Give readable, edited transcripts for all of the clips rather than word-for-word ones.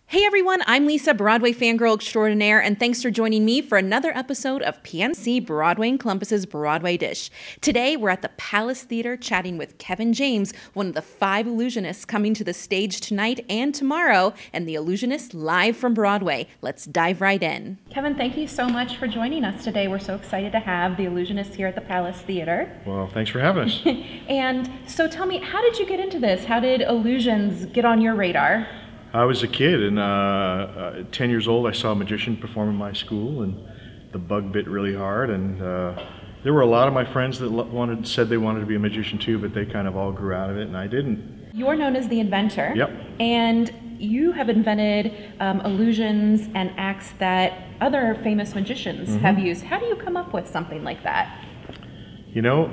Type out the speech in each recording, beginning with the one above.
Hey everyone, I'm Lisa, Broadway fangirl extraordinaire, and thanks for joining me for another episode of PNC Broadway and Columbus's Broadway Dish. Today, we're at the Palace Theater chatting with Kevin James, one of the 5 illusionists coming to the stage tonight and tomorrow, and the Illusionists Live from Broadway. Let's dive right in. Kevin, thank you so much for joining us today. We're so excited to have the Illusionists here at the Palace Theater. Well, thanks for having us. And so tell me, how did you get into this? How did illusions get on your radar? I was a kid, and 10 years old, I saw a magician perform in my school, and the bug bit really hard. And there were a lot of my friends that said they wanted to be a magician too, but they kind of all grew out of it, and I didn't. You're known as the Inventor. Yep. And you have invented illusions and acts that other famous magicians have used. How do you come up with something like that? You know,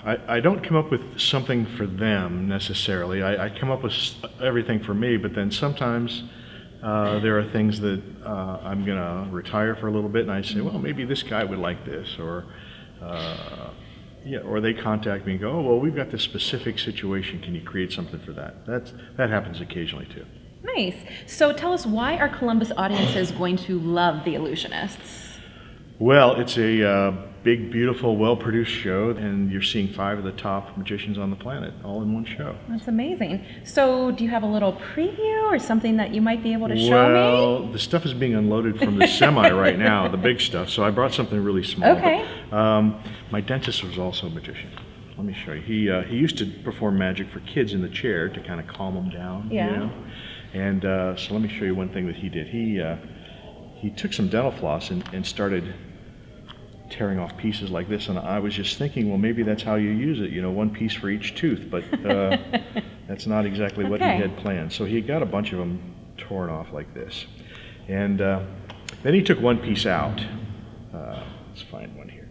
I don't come up with something for them necessarily. I come up with everything for me, but then sometimes there are things that I'm going to retire for a little bit, and I say, well, maybe this guy would like this, or they contact me and go, oh, well, we've got this specific situation. Can you create something for that? That happens occasionally too. Nice. So tell us, why are Columbus audiences going to love the Illusionists? Well, it's a big, beautiful, well-produced show, and you're seeing 5 of the top magicians on the planet all in one show. That's amazing. So do you have a little preview or something that you might be able to show me? Well, the stuff is being unloaded from the semi right now, the big stuff, so I brought something really small. Okay. But, my dentist was also a magician. Let me show you. He used to perform magic for kids in the chair to kind of calm them down. Yeah. You know? And so let me show you one thing that he did. He took some dental floss and started tearing off pieces like this, and I was just thinking, well, maybe that's how you use it, you know, 1 piece for each tooth, but that's not exactly what he had planned. So he got a bunch of them torn off like this, and then he took 1 piece out. Let's find one here.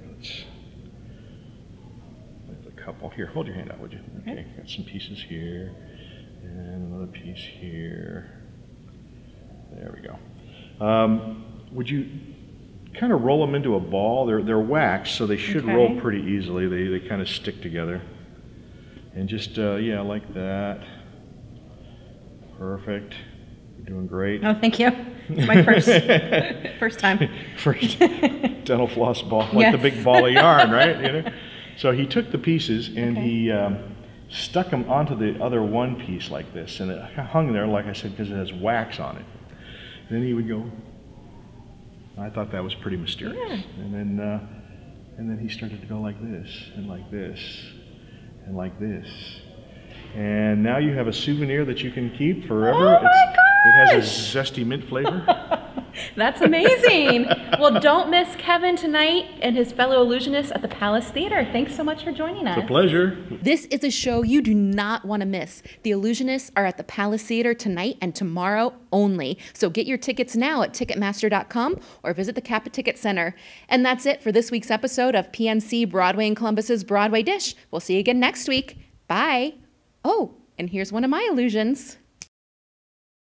There's a couple here. Hold your hand out, would you? Okay, got some pieces here, and another piece here. There we go. Would you kind of roll them into a ball? They're wax, so they should roll pretty easily. They kind of stick together. And just, yeah, like that. Perfect. You're doing great. Oh, thank you. It's my first time. First dental floss ball, like the big ball of yarn, right? You know? So he took the pieces and he stuck them onto the other 1 piece like this, and it hung there, like I said, because it has wax on it. Then he would go. I thought that was pretty mysterious. Yeah. And then he started to go like this, and like this, and like this. And now you have a souvenir that you can keep forever. Oh my gosh! It has a zesty mint flavor. That's amazing. Well, don't miss Kevin tonight and his fellow illusionists at the Palace Theater. Thanks so much for joining us. It's a pleasure. This is a show you do not want to miss. The Illusionists are at the Palace Theater tonight and tomorrow only. So get your tickets now at Ticketmaster.com or visit the Kappa Ticket Center. And that's it for this week's episode of PNC Broadway and Columbus's Broadway Dish. We'll see you again next week. Bye. Oh, and here's one of my illusions.